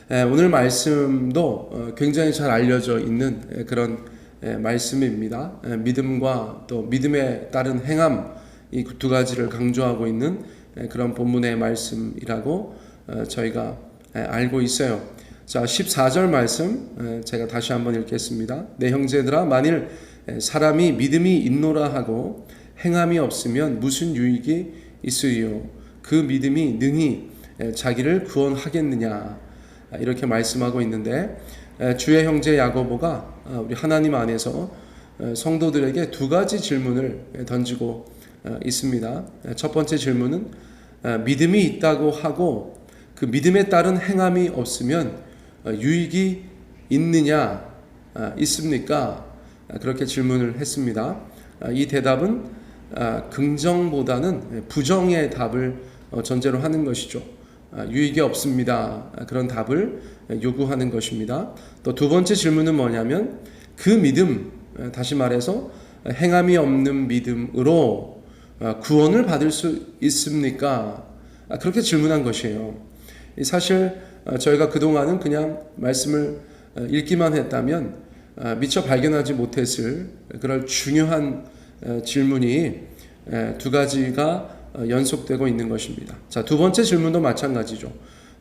오늘 말씀도 굉장히 잘 알려져 있는 그런 말씀입니다. 믿음과 또 믿음에 따른 행함, 이 두 가지를 강조하고 있는 그런 본문의 말씀이라고 저희가 알고 있어요. 자, 14절 말씀 제가 다시 한번 읽겠습니다. 내 형제들아, 만일 사람이 믿음이 있노라 하고 행함이 없으면 무슨 유익이 있으리요? 그 믿음이 능히 자기를 구원하겠느냐? 이렇게 말씀하고 있는데, 주의 형제 야고보가 우리 하나님 안에서 성도들에게 두 가지 질문을 던지고 있습니다. 첫 번째 질문은 믿음이 있다고 하고 그 믿음에 따른 행함이 없으면 유익이 있느냐, 있습니까? 그렇게 질문을 했습니다. 이 대답은 긍정보다는 부정의 답을 전제로 하는 것이죠. 유익이 없습니다. 그런 답을 요구하는 것입니다. 또 두 번째 질문은 뭐냐면, 그 믿음, 다시 말해서 행함이 없는 믿음으로 구원을 받을 수 있습니까? 그렇게 질문한 것이에요. 사실 저희가 그동안은 그냥 말씀을 읽기만 했다면 미처 발견하지 못했을 그런 중요한 질문이 두 가지가 연속되고 있는 것입니다. 자, 두 번째 질문도 마찬가지죠.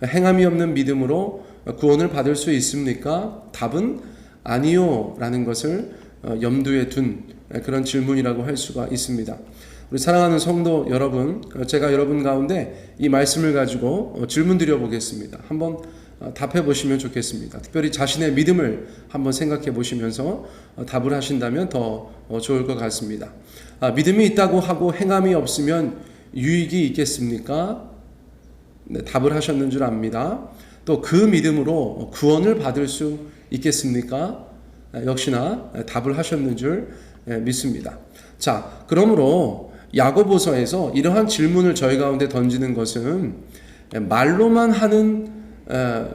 행함이 없는 믿음으로 구원을 받을 수 있습니까? 답은 아니요 라는 것을 염두에 둔 그런 질문이라고 할 수가 있습니다. 우리 사랑하는 성도 여러분, 제가 여러분 가운데 이 말씀을 가지고 질문 드려 보겠습니다. 한번 답해 보시면 좋겠습니다. 특별히 자신의 믿음을 한번 생각해 보시면서 답을 하신다면 더 좋을 것 같습니다. 믿음이 있다고 하고 행함이 없으면 유익이 있겠습니까? 네, 답을 하셨는 줄 압니다. 또 그 믿음으로 구원을 받을 수 있겠습니까? 역시나 답을 하셨는 줄 믿습니다. 자, 그러므로 야고보서에서 이러한 질문을 저희 가운데 던지는 것은 말로만 하는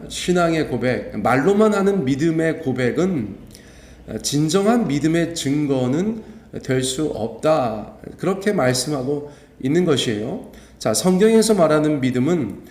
신앙의 고백, 말로만 하는 믿음의 고백은 진정한 믿음의 증거는 될 수 없다, 그렇게 말씀하고 있는 것이에요. 자, 성경에서 말하는 믿음은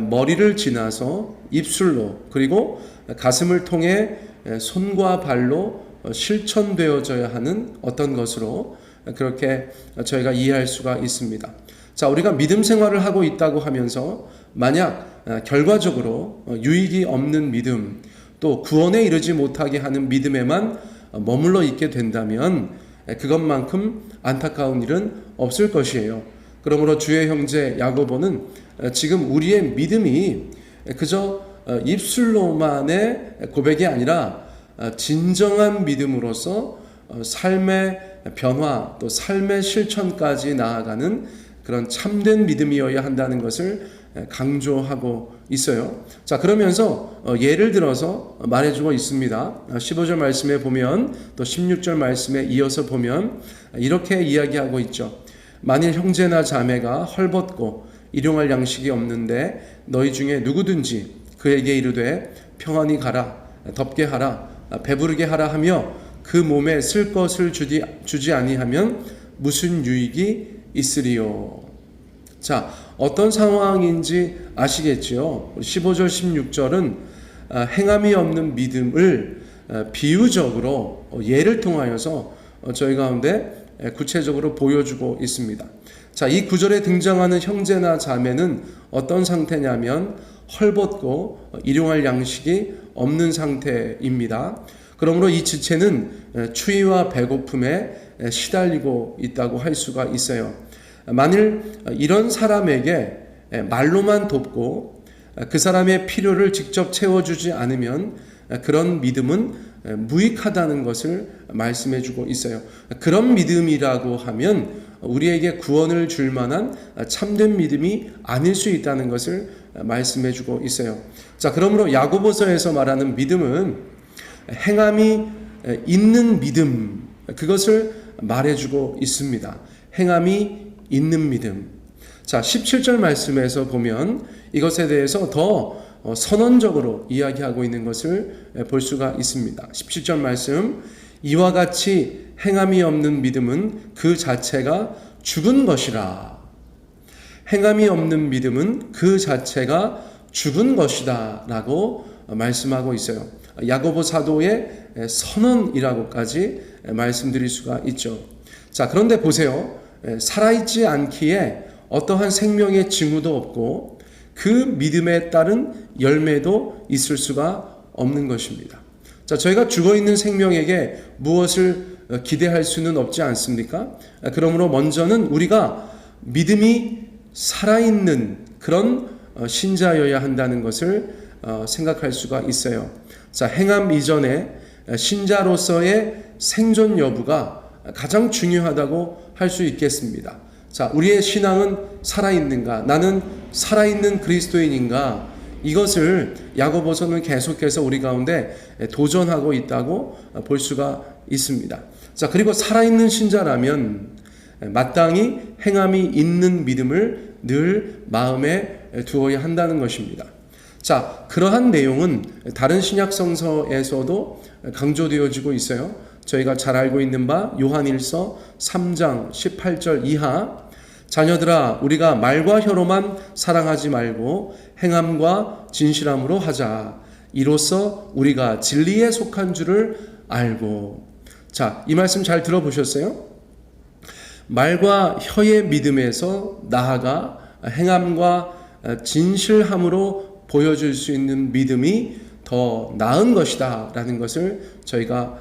머리를 지나서 입술로, 그리고 가슴을 통해 손과 발로 실천되어져야 하는 어떤 것으로 그렇게 저희가 이해할 수가 있습니다. 자, 우리가 믿음 생활을 하고 있다고 하면서 만약 결과적으로 유익이 없는 믿음, 또 구원에 이르지 못하게 하는 믿음에만 머물러 있게 된다면 그것만큼 안타까운 일은 없을 것이에요. 그러므로 주의 형제 야고보는 지금 우리의 믿음이 그저 입술로만의 고백이 아니라 진정한 믿음으로서 삶의 변화, 또 삶의 실천까지 나아가는 그런 참된 믿음이어야 한다는 것을 강조하고 있어요. 자, 그러면서 예를 들어서 말해주고 있습니다. 15절 말씀에 보면, 또 16절 말씀에 이어서 보면 이렇게 이야기하고 있죠. 만일 형제나 자매가 헐벗고 일용할 양식이 없는데 너희 중에 누구든지 그에게 이르되 평안히 가라, 덥게 하라, 배부르게 하라 하며 그 몸에 쓸 것을 주지 아니하면 무슨 유익이 있으리요. 자, 어떤 상황인지 아시겠지요? 15절 16절은 행함이 없는 믿음을 비유적으로 예를 통하여서 저희 가운데 구체적으로 보여주고 있습니다. 자, 이 구절에 등장하는 형제나 자매는 어떤 상태냐면 헐벗고 일용할 양식이 없는 상태입니다. 그러므로 이 지체는 추위와 배고픔에 시달리고 있다고 할 수가 있어요. 만일 이런 사람에게 말로만 돕고 그 사람의 필요를 직접 채워주지 않으면 그런 믿음은 무익하다는 것을 말씀해 주고 있어요. 그런 믿음이라고 하면 우리에게 구원을 줄 만한 참된 믿음이 아닐 수 있다는 것을 말씀해 주고 있어요. 자, 그러므로 야고보서에서 말하는 믿음은 행함이 있는 믿음, 그것을 말해주고 있습니다. 행함이 있는 믿음. 자, 17절 말씀에서 보면 이것에 대해서 더 선언적으로 이야기하고 있는 것을 볼 수가 있습니다. 17절 말씀, 이와 같이 행함이 없는 믿음은 그 자체가 죽은 것이라. 행함이 없는 믿음은 그 자체가 죽은 것이다 라고 말씀하고 있어요. 야고보 사도의 선언이라고까지 말씀드릴 수가 있죠. 자, 그런데 보세요. 살아있지 않기에 어떠한 생명의 징후도 없고 그 믿음에 따른 열매도 있을 수가 없는 것입니다. 자, 저희가 죽어있는 생명에게 무엇을 기대할 수는 없지 않습니까? 그러므로 먼저는 우리가 믿음이 살아있는 그런 신자여야 한다는 것을 생각할 수가 있어요. 자, 행함 이전에 신자로서의 생존 여부가 가장 중요하다고 할 수 있겠습니다. 자, 우리의 신앙은 살아있는가? 나는 살아있는 그리스도인인가? 이것을 야고보서는 계속해서 우리 가운데 도전하고 있다고 볼 수가 있습니다. 자, 그리고 살아있는 신자라면 마땅히 행함이 있는 믿음을 늘 마음에 두어야 한다는 것입니다. 자, 그러한 내용은 다른 신약 성서에서도 강조되어지고 있어요. 저희가 잘 알고 있는 바 요한일서 3장 18절 이하, 자녀들아 우리가 말과 혀로만 사랑하지 말고 행함과 진실함으로 하자. 이로써 우리가 진리에 속한 줄을 알고. 자, 이 말씀 잘 들어보셨어요? 말과 혀의 믿음에서 나아가 행함과 진실함으로 보여줄 수 있는 믿음이 더 나은 것이다 라는 것을 저희가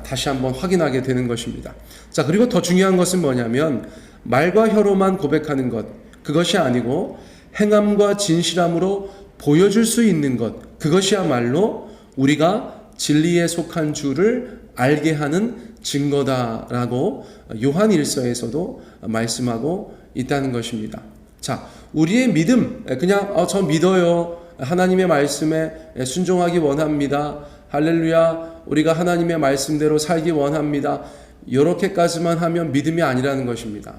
다시 한번 확인하게 되는 것입니다. 자, 그리고 더 중요한 것은 뭐냐면 말과 혀로만 고백하는 것, 그것이 아니고 행함과 진실함으로 보여줄 수 있는 것, 그것이야말로 우리가 진리에 속한 줄을 알게 하는 증거다라고 요한 1서에서도 말씀하고 있다는 것입니다. 자, 우리의 믿음, 그냥 저 믿어요, 하나님의 말씀에 순종하기 원합니다, 할렐루야, 우리가 하나님의 말씀대로 살기 원합니다, 이렇게까지만 하면 믿음이 아니라는 것입니다.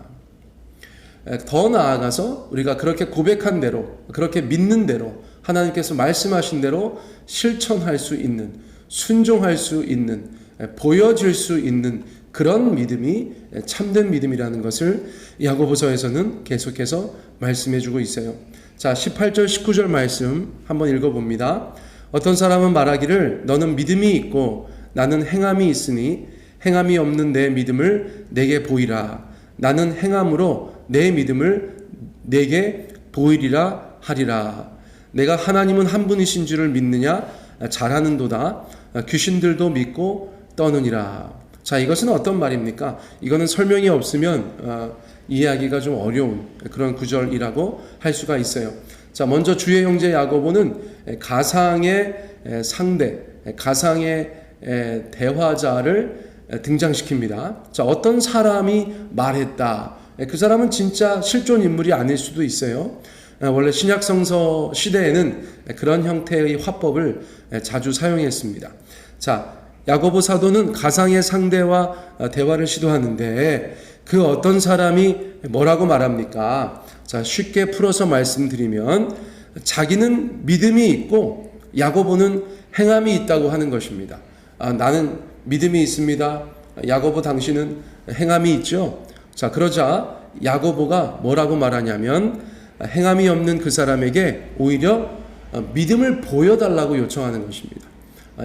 더 나아가서 우리가 그렇게 고백한 대로, 그렇게 믿는 대로, 하나님께서 말씀하신 대로 실천할 수 있는, 순종할 수 있는, 보여질 수 있는 그런 믿음이 참된 믿음이라는 것을 야고보서에서는 계속해서 말씀해주고 있어요. 자, 18절 19절 말씀 한번 읽어봅니다. 어떤 사람은 말하기를 너는 믿음이 있고 나는 행함이 있으니 행함이 없는 내 믿음을 내게 보이라. 나는 행함으로 내 믿음을 내게 보이리라 하리라. 내가 하나님은 한 분이신 줄을 믿느냐? 잘하는도다. 귀신들도 믿고 떠느니라. 자, 이것은 어떤 말입니까? 이거는 설명이 없으면 이해하기가 좀 어려운 그런 구절이라고 할 수가 있어요. 자, 먼저 주의 형제 야고보는 가상의 상대, 가상의 대화자를 등장시킵니다. 자, 어떤 사람이 말했다. 그 사람은 진짜 실존 인물이 아닐 수도 있어요. 원래 신약성서 시대에는 그런 형태의 화법을 자주 사용했습니다. 자, 야고보 사도는 가상의 상대와 대화를 시도하는데 그 어떤 사람이 뭐라고 말합니까? 자, 쉽게 풀어서 말씀드리면 자기는 믿음이 있고 야고보는 행함이 있다고 하는 것입니다. 나는 믿음이 있습니다. 야고보 당신은 행함이 있죠. 자, 그러자 야고보가 뭐라고 말하냐면 행함이 없는 그 사람에게 오히려 믿음을 보여달라고 요청하는 것입니다.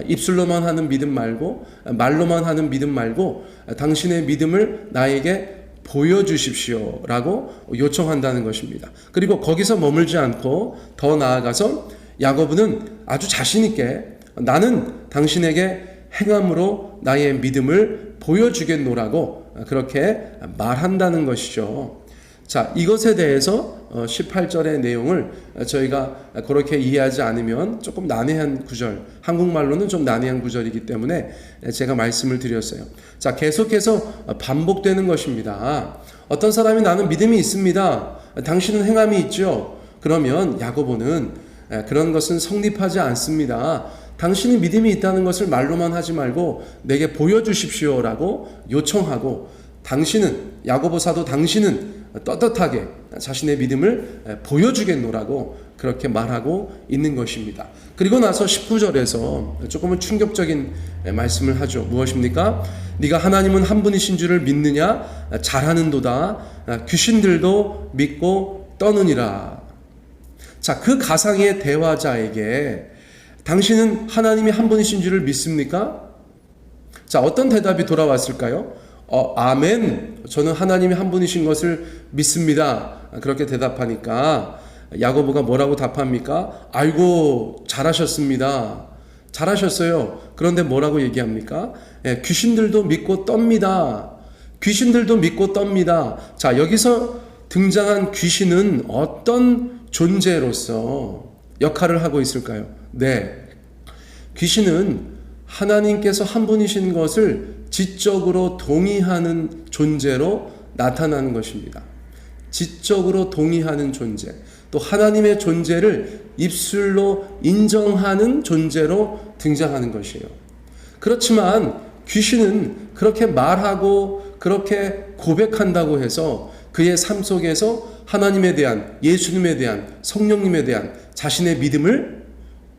입술로만 하는 믿음 말고, 말로만 하는 믿음 말고 당신의 믿음을 나에게 보여주십시오 라고 요청한다는 것입니다. 그리고 거기서 머물지 않고 더 나아가서 야고보는 아주 자신 있게 나는 당신에게 행함으로 나의 믿음을 보여주겠노라고 그렇게 말한다는 것이죠. 자, 이것에 대해서 18절의 내용을 저희가 그렇게 이해하지 않으면 조금 난해한 구절, 한국말로는 좀 난해한 구절이기 때문에 제가 말씀을 드렸어요. 자, 계속해서 반복되는 것입니다. 어떤 사람이 나는 믿음이 있습니다. 당신은 행함이 있죠. 그러면 야고보는 그런 것은 성립하지 않습니다. 당신이 믿음이 있다는 것을 말로만 하지 말고 내게 보여주십시오라고 요청하고 당신은, 야고보 사도 당신은 떳떳하게 자신의 믿음을 보여주겠노라고 그렇게 말하고 있는 것입니다. 그리고 나서 19절에서 조금은 충격적인 말씀을 하죠. 무엇입니까? 네가 하나님은 한 분이신 줄을 믿느냐? 잘하는도다. 귀신들도 믿고 떠느니라. 자, 그 가상의 대화자에게 당신은 하나님이 한 분이신 줄을 믿습니까? 자, 어떤 대답이 돌아왔을까요? 아멘. 저는 하나님이 한 분이신 것을 믿습니다. 그렇게 대답하니까 야고보가 뭐라고 답합니까? 아이고, 잘하셨습니다. 잘하셨어요. 그런데 뭐라고 얘기합니까? 귀신들도 믿고 떱니다. 귀신들도 믿고 떱니다. 자, 여기서 등장한 귀신은 어떤 존재로서 역할을 하고 있을까요? 네. 귀신은 하나님께서 한 분이신 것을 지적으로 동의하는 존재로 나타나는 것입니다. 지적으로 동의하는 존재. 또 하나님의 존재를 입술로 인정하는 존재로 등장하는 것이에요. 그렇지만 귀신은 그렇게 말하고 그렇게 고백한다고 해서 그의 삶 속에서 하나님에 대한, 예수님에 대한, 성령님에 대한 자신의 믿음을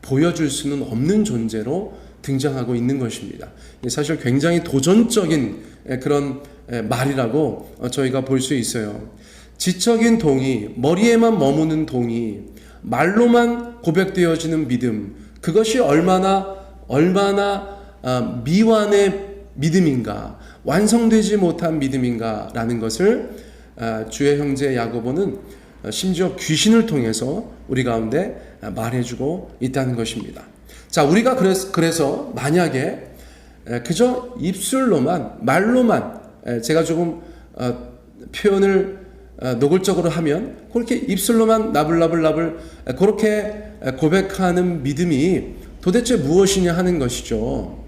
보여줄 수는 없는 존재로 등장하고 있는 것입니다. 사실 굉장히 도전적인 그런 말이라고 저희가 볼 수 있어요. 지적인 동의, 머리에만 머무는 동의, 말로만 고백되어지는 믿음, 그것이 얼마나 미완의 믿음인가, 완성되지 못한 믿음인가라는 것을 주의 형제 야고보는 심지어 귀신을 통해서 우리 가운데 말해주고 있다는 것입니다. 자, 우리가 그래서 만약에 그저 입술로만, 말로만, 제가 조금 표현을 노골적으로 하면 그렇게 입술로만 나불나불 그렇게 고백하는 믿음이 도대체 무엇이냐 하는 것이죠.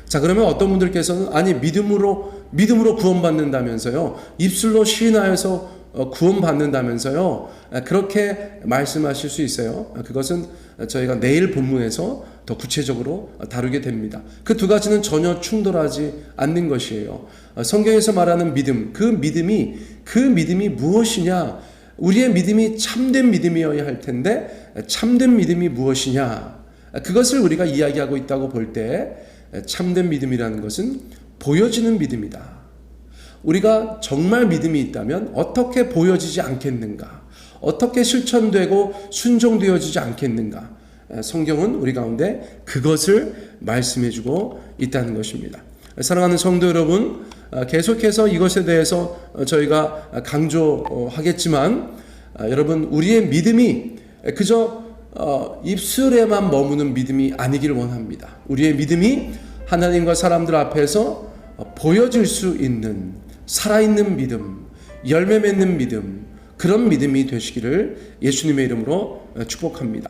자, 그러면 어떤 분들께서는 아니 믿음으로 구원받는다면서요, 입술로 시인하여서 구원받는다면서요, 그렇게 말씀하실 수 있어요. 그것은 저희가 내일 본문에서 더 구체적으로 다루게 됩니다. 그 두 가지는 전혀 충돌하지 않는 것이에요. 성경에서 말하는 믿음, 그 믿음이 무엇이냐? 우리의 믿음이 참된 믿음이어야 할 텐데 참된 믿음이 무엇이냐? 그것을 우리가 이야기하고 있다고 볼 때 참된 믿음이라는 것은 보여지는 믿음이다. 우리가 정말 믿음이 있다면 어떻게 보여지지 않겠는가? 어떻게 실천되고 순종되어지지 않겠는가? 성경은 우리 가운데 그것을 말씀해주고 있다는 것입니다. 사랑하는 성도 여러분, 계속해서 이것에 대해서 저희가 강조하겠지만 여러분, 우리의 믿음이 그저 입술에만 머무는 믿음이 아니길 원합니다. 우리의 믿음이 하나님과 사람들 앞에서 보여질 수 있는 살아있는 믿음, 열매 맺는 믿음, 그런 믿음이 되시기를 예수님의 이름으로 축복합니다.